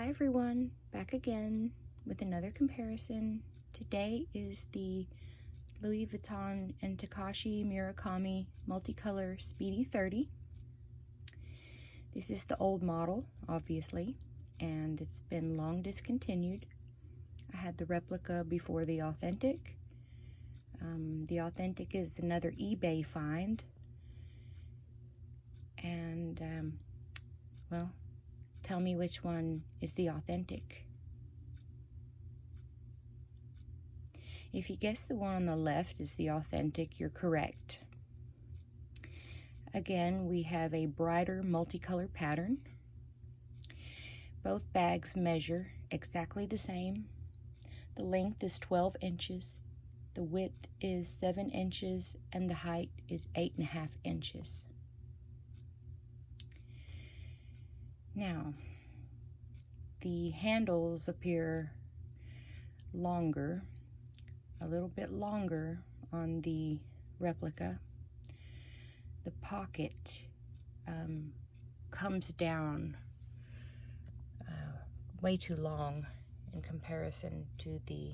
Hi everyone, back again with another comparison. Today is the Louis Vuitton and Takashi Murakami Multicolor Speedy 30. This is the old model, obviously, and it's been long discontinued. I had the replica before the authentic. The authentic is another eBay find, and well, tell me which one is the authentic. If you guess the one on the left is the authentic, you're correct. Again, we have a brighter multicolor pattern. Both bags measure exactly the same. The length is 12 inches, the width is 7 inches, and the height is 8.5 inches. Now, the handles appear longer, a little bit longer on the replica. The pocket comes down way too long in comparison to the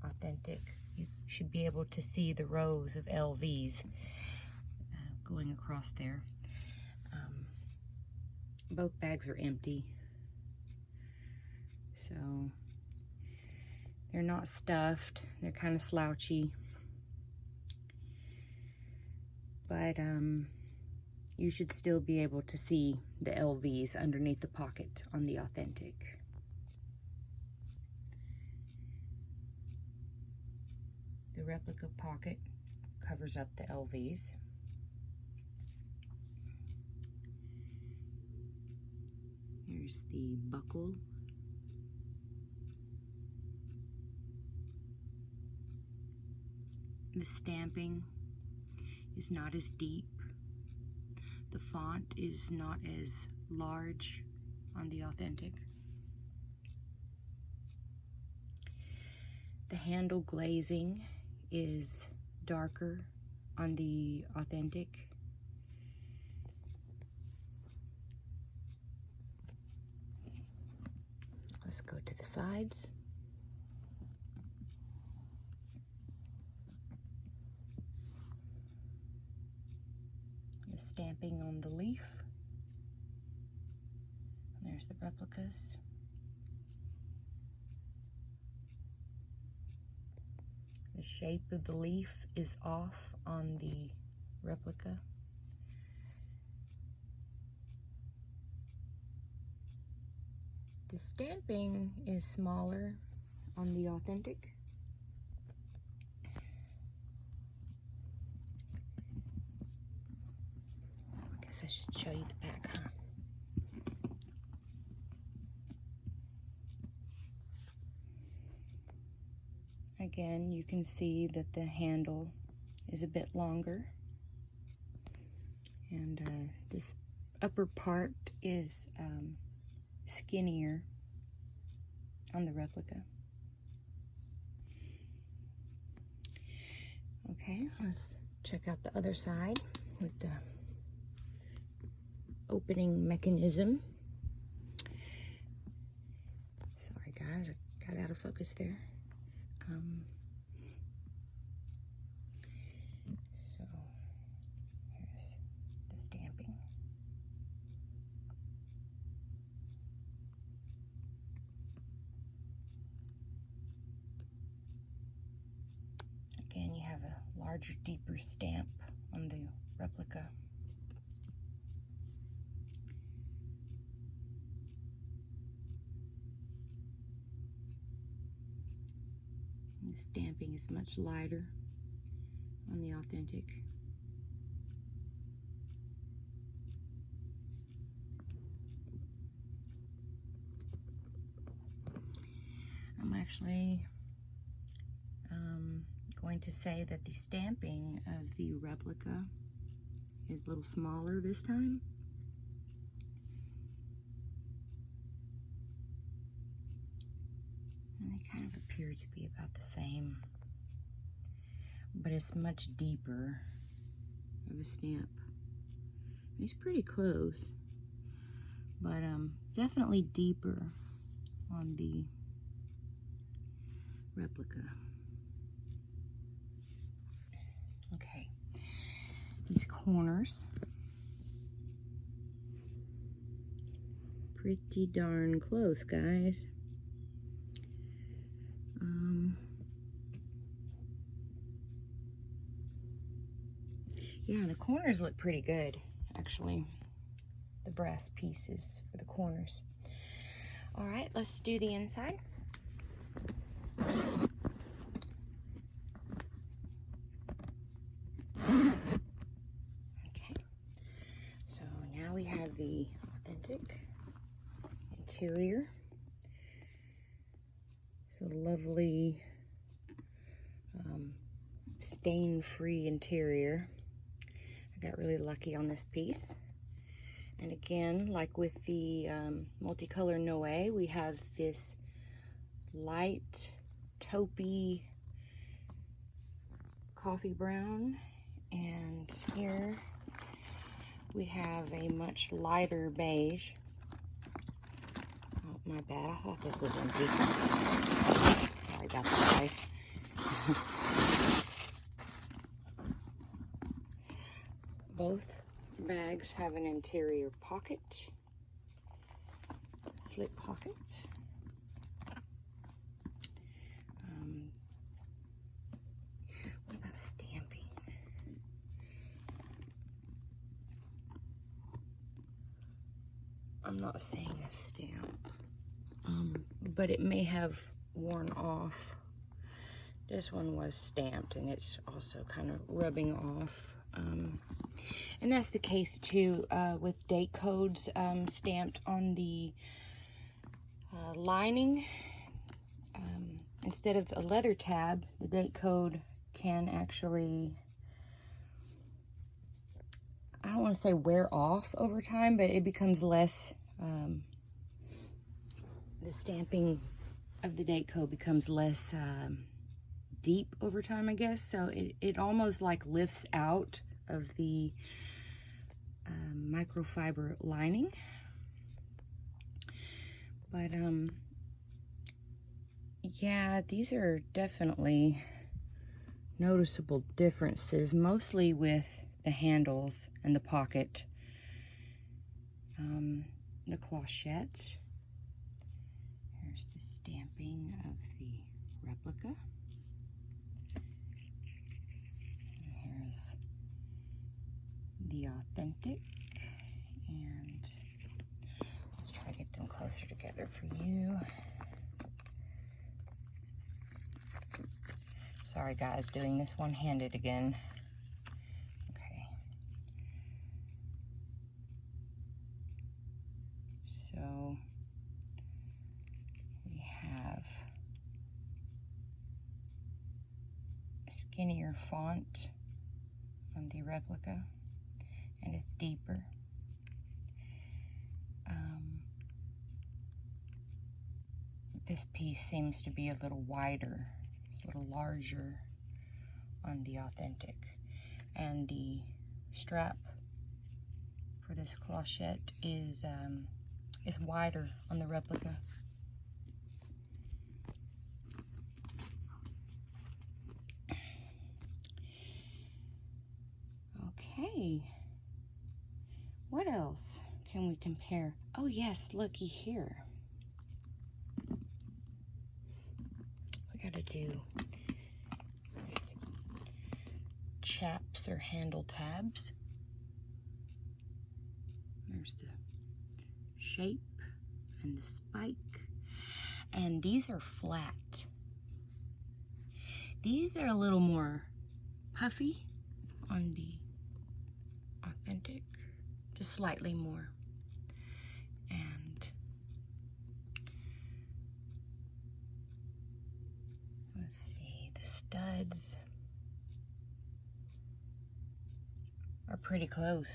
authentic. You should be able to see the rows of LVs going across there. Both bags are empty, so they're not stuffed. They're kind of slouchy, but you should still be able to see the LVs underneath the pocket on the authentic. The replica pocket covers up the LVs. Here's the buckle. The stamping is not as deep. The font is not as large on the authentic. The handle glazing is darker on the authentic. Let's go to the sides. The stamping on the leaf. And there's the replicas. The shape of the leaf is off on the replica. The stamping is smaller on the authentic. I guess I should show you the back, huh? Again, you can see that the handle is a bit longer, and this upper part is skinnier on the replica. Okay, let's check out the other side with the opening mechanism. Sorry guys, I got out of focus there. So here's the stamping. Again, you have a larger, deeper stamp on the replica. The stamping is much lighter on the authentic. I'm actually going to say that the stamping of the replica is a little smaller this time. And they kind of appear to be about the same, but it's much deeper of a stamp. It's pretty close, but definitely deeper on the replica. Okay, these corners, pretty darn close, guys. Yeah, the corners look pretty good, actually. The brass pieces for the corners. All right, let's do the inside. Okay, so now we have the authentic interior. It's a lovely stain-free interior. I got really lucky on this piece. And again, like with the multicolor Noe, we have this light taupey coffee brown, and here we have a much lighter beige. Oh, my bad, I thought this was empty. Sorry about that, guys. Both bags have an interior pocket, slip pocket. What about stamping? I'm not seeing a stamp, but it may have worn off. This one was stamped, and it's also kind of rubbing off. And that's the case too with date codes stamped on the lining. Instead of a leather tab, the date code can actually, I don't want to say wear off over time, but it becomes less, the stamping of the date code becomes less deep over time, I guess. So it almost like lifts out of the microfiber lining. But yeah, these are definitely noticeable differences, mostly with the handles and the pocket. The clochette. Here's the stamping of the replica. And here's the authentic. And let's try to get them closer together for you. Sorry guys, doing this one-handed again. Okay. So we have a skinnier font on the replica, and it's deeper. This piece seems to be a little wider, a little larger on the authentic. And the strap for this clochette is wider on the replica. Okay, what else can we compare? Oh yes, looky here. We gotta do this chaps or handle tabs. There's the shape and the spike, and these are flat. These are a little more puffy on the authentic, just slightly more. And let's see, the studs are pretty close.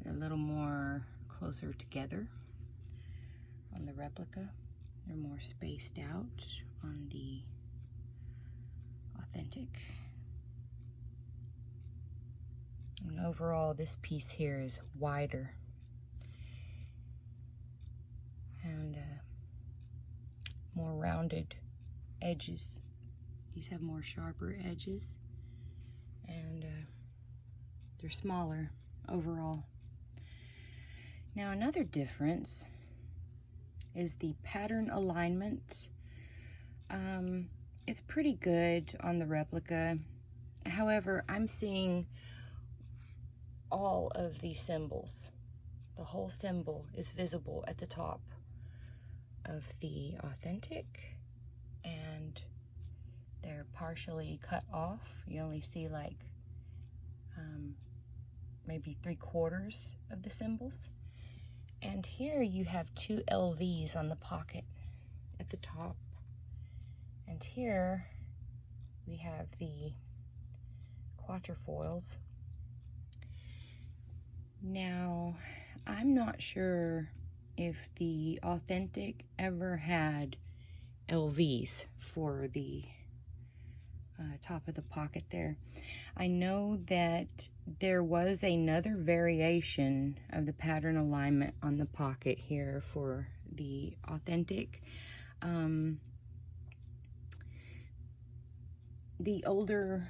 They're a little more closer together on the replica. They're more spaced out on the authentic. And overall, this piece here is wider. and more rounded edges. These have more sharper edges, and they're smaller overall. Now another difference is the pattern alignment. It's pretty good on the replica. However, I'm seeing all of these symbols. The whole symbol is visible at the top of the authentic, and they're partially cut off. You only see like maybe 3/4 of the symbols. And here you have 2 LVs on the pocket at the top. And here we have the quatrefoils. Now, I'm not sure if the authentic ever had LVs for the top of the pocket there. I know that there was another variation of the pattern alignment on the pocket here for the authentic. The older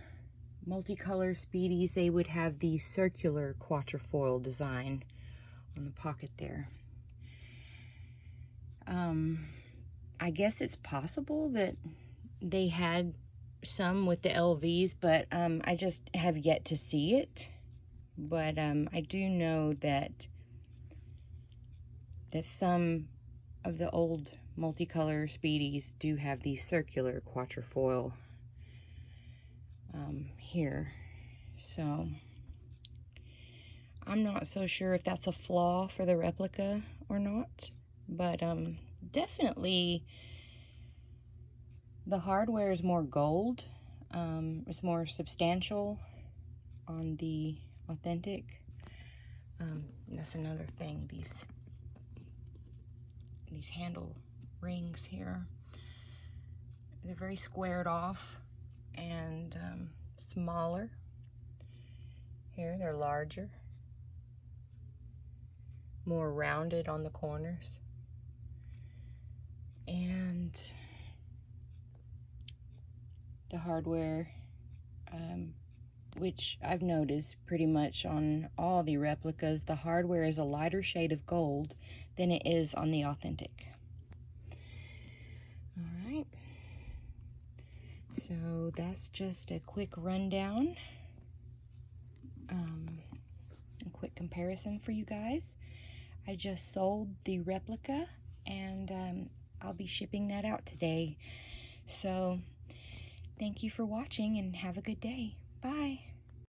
multicolor Speedies, they would have the circular quatrefoil design on the pocket there. I guess it's possible that they had some with the LVs, but I just have yet to see it. But I do know that some of the old multicolor Speedies do have the circular quatrefoil here. So I'm not so sure if that's a flaw for the replica or not, but definitely the hardware is more gold. It's more substantial on the authentic. That's another thing, these handle rings here, they're very squared off and smaller. Here they're larger, more rounded on the corners, and the hardware, which I've noticed pretty much on all the replicas, the hardware is a lighter shade of gold than it is on the authentic. All right, so that's just a quick rundown, a quick comparison for you guys. I just sold the replica, and I'll be shipping that out today. So thank you for watching, and have a good day. Bye.